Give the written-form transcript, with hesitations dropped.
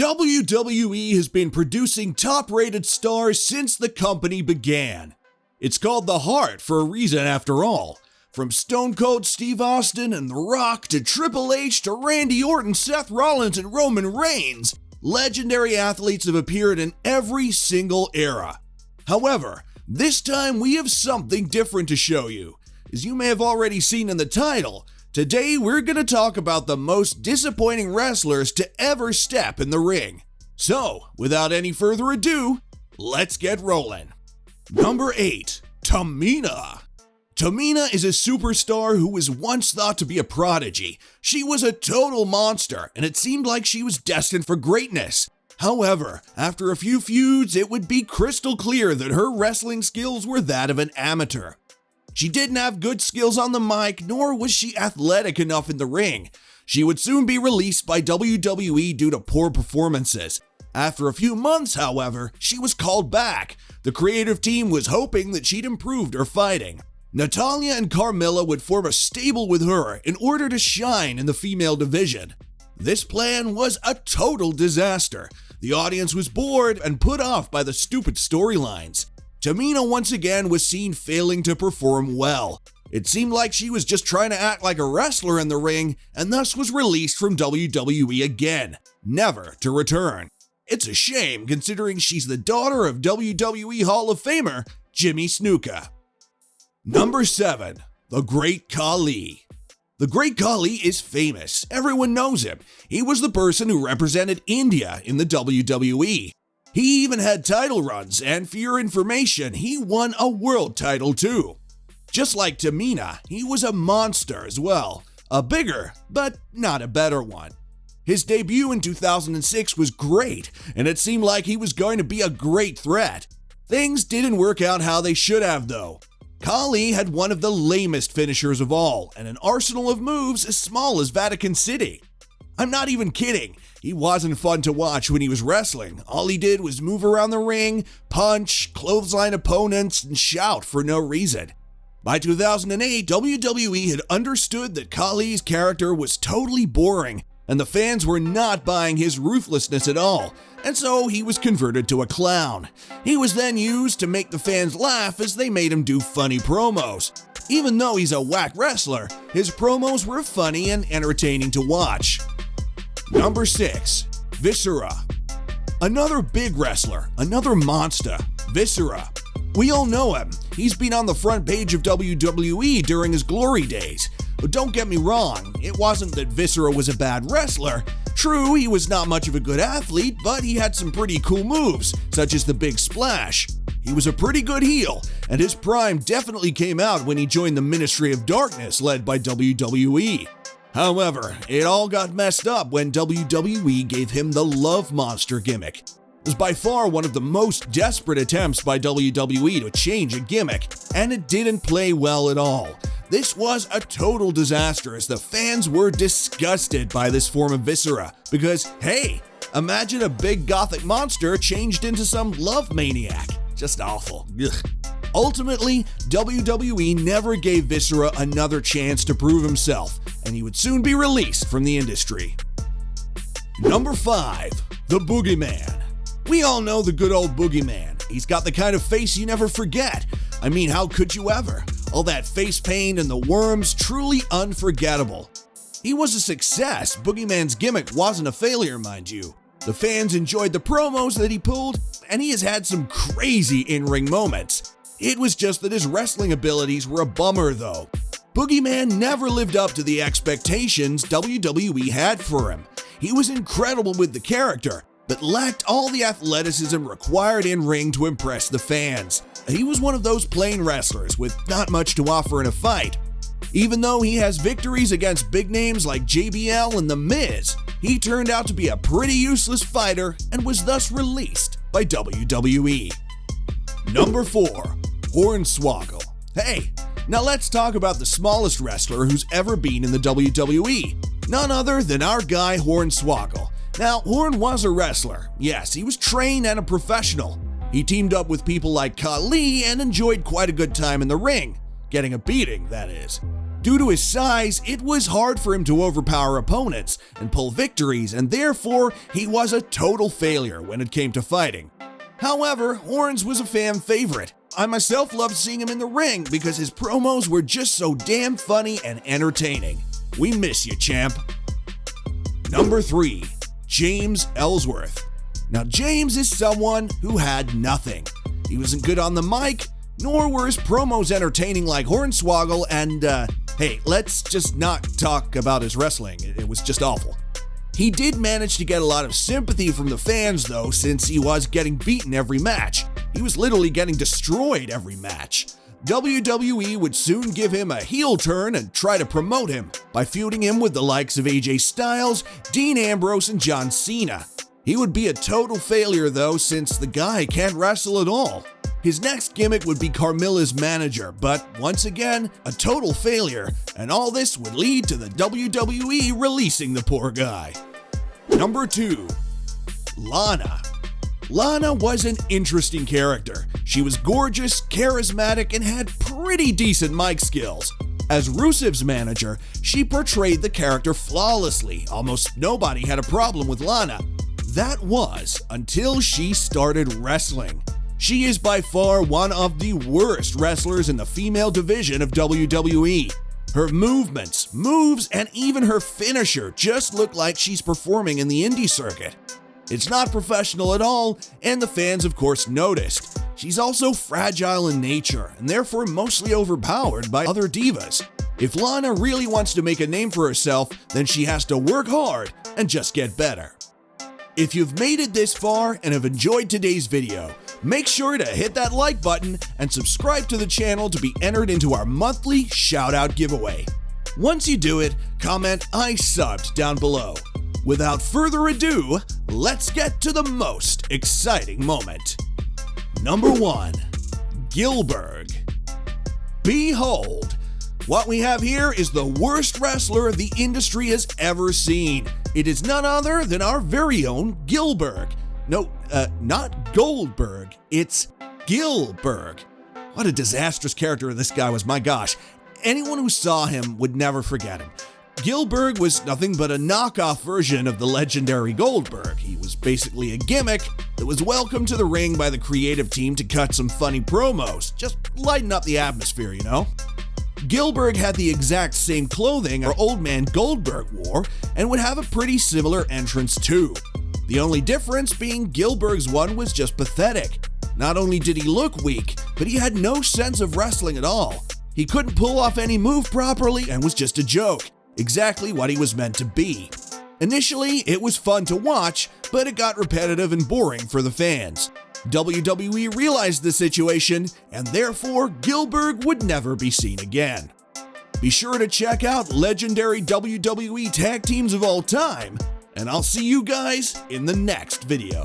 WWE has been producing top-rated stars since the company began. It's called The Heart for a reason after all. From Stone Cold Steve Austin and The Rock to Triple H to Randy Orton, Seth Rollins, and Roman Reigns, legendary athletes have appeared in every single era. However, this time we have something different to show you. As you may have already seen in the title, today we're going to talk about the most disappointing wrestlers to ever step in the ring. So, without any further ado, let's get rolling. Number 8. Tamina. Tamina is a superstar who was once thought to be a prodigy. She was a total monster, and it seemed like she was destined for greatness. However, after a few feuds, it would be crystal clear that her wrestling skills were that of an amateur. She didn't have good skills on the mic, nor was she athletic enough in the ring. She would soon be released by WWE due to poor performances. After a few months, however, she was called back. The creative team was hoping that she'd improved her fighting. Natalya and Carmella would form a stable with her in order to shine in the female division. This plan was a total disaster. The audience was bored and put off by the stupid storylines. Tamina once again was seen failing to perform well. It seemed like she was just trying to act like a wrestler in the ring and thus was released from WWE again, never to return. It's a shame considering she's the daughter of WWE Hall of Famer Jimmy Snuka. Number 7. The Great Khali. The Great Khali is famous. Everyone knows him. He was the person who represented India in the WWE. He even had title runs, and for your information, he won a world title too. Just like Tamina, he was a monster as well. A bigger, but not a better one. His debut in 2006 was great, and it seemed like he was going to be a great threat. Things didn't work out how they should have though. Khali had one of the lamest finishers of all, and an arsenal of moves as small as Vatican City. I'm not even kidding. He wasn't fun to watch when he was wrestling. All he did was move around the ring, punch, clothesline opponents, and shout for no reason. By 2008, WWE had understood that Khali's character was totally boring, and the fans were not buying his ruthlessness at all, and so he was converted to a clown. He was then used to make the fans laugh as they made him do funny promos. Even though he's a whack wrestler, his promos were funny and entertaining to watch. Number 6. Viscera. Another big wrestler, another monster, Viscera. We all know him. He's been on the front page of WWE during his glory days. But don't get me wrong, it wasn't that Viscera was a bad wrestler. True, he was not much of a good athlete, but he had some pretty cool moves, such as the Big Splash. He was a pretty good heel, and his prime definitely came out when he joined the Ministry of Darkness led by WWE. However, it all got messed up when WWE gave him the Love Monster gimmick. It was by far one of the most desperate attempts by WWE to change a gimmick, and it didn't play well at all. This was a total disaster as the fans were disgusted by this form of Viscera because, hey, imagine a big gothic monster changed into some love maniac. Just awful. Ugh. Ultimately, WWE never gave Viscera another chance to prove himself, and he would soon be released from the industry. Number 5. The Boogeyman. We all know the good old Boogeyman. He's got the kind of face you never forget. I mean, how could you ever? All that face paint and the worms, truly unforgettable. He was a success. Boogeyman's gimmick wasn't a failure, mind you. The fans enjoyed the promos that he pulled, and he has had some crazy in-ring moments. It was just that his wrestling abilities were a bummer though. Boogeyman never lived up to the expectations WWE had for him. He was incredible with the character, but lacked all the athleticism required in-ring to impress the fans. He was one of those plain wrestlers with not much to offer in a fight. Even though he has victories against big names like JBL and The Miz, he turned out to be a pretty useless fighter and was thus released by WWE. Number 4. Hornswoggle. Hey, now let's talk about the smallest wrestler who's ever been in the WWE. None other than our guy Hornswoggle. Now, Horn was a wrestler. Yes, he was trained and a professional. He teamed up with people like Khali and enjoyed quite a good time in the ring. Getting a beating, that is. Due to his size, it was hard for him to overpower opponents and pull victories, and therefore he was a total failure when it came to fighting. However, Orange was a fan favorite. I myself loved seeing him in the ring because his promos were just so damn funny and entertaining. We miss you, champ. Number 3. James Ellsworth. Now, James is someone who had nothing. He wasn't good on the mic, nor were his promos entertaining like Hornswoggle, and hey, let's just not talk about his wrestling. It was just awful. He did manage to get a lot of sympathy from the fans, though, since he was getting beaten every match. He was literally getting destroyed every match. WWE would soon give him a heel turn and try to promote him by feuding him with the likes of AJ Styles, Dean Ambrose, and John Cena. He would be a total failure, though, since the guy can't wrestle at all. His next gimmick would be Carmilla's manager, but once again, a total failure, and all this would lead to the WWE releasing the poor guy. Number 2. Lana. Lana was an interesting character. She was gorgeous, charismatic, and had pretty decent mic skills. As Rusev's manager, she portrayed the character flawlessly. Almost nobody had a problem with Lana. That was until she started wrestling. She is by far one of the worst wrestlers in the female division of WWE. Her movements, moves, and even her finisher just look like she's performing in the indie circuit. It's not professional at all, and the fans of course noticed. She's also fragile in nature, and therefore mostly overpowered by other divas. If Lana really wants to make a name for herself, then she has to work hard and just get better. If you've made it this far and have enjoyed today's video, make sure to hit that like button and subscribe to the channel to be entered into our monthly shout-out giveaway. Once you do it, comment "I subbed" down below. Without further ado, let's get to the most exciting moment. Number 1. Gillberg. Behold, what we have here is the worst wrestler the industry has ever seen. It is none other than our very own Gillberg. No, not Goldberg, it's Gillberg. What a disastrous character this guy was, my gosh. Anyone who saw him would never forget him. Gillberg was nothing but a knockoff version of the legendary Goldberg. He was basically a gimmick that was welcomed to the ring by the creative team to cut some funny promos, just lighten up the atmosphere, you know? Gillberg had the exact same clothing our old man Goldberg wore and would have a pretty similar entrance too. The only difference being Gillberg's one was just pathetic. Not only did he look weak, but he had no sense of wrestling at all. He couldn't pull off any move properly and was just a joke. Exactly what he was meant to be. Initially, it was fun to watch, but it got repetitive and boring for the fans. WWE realized the situation, and therefore Gillberg would never be seen again. Be sure to check out legendary WWE tag teams of all time, and I'll see you guys in the next video.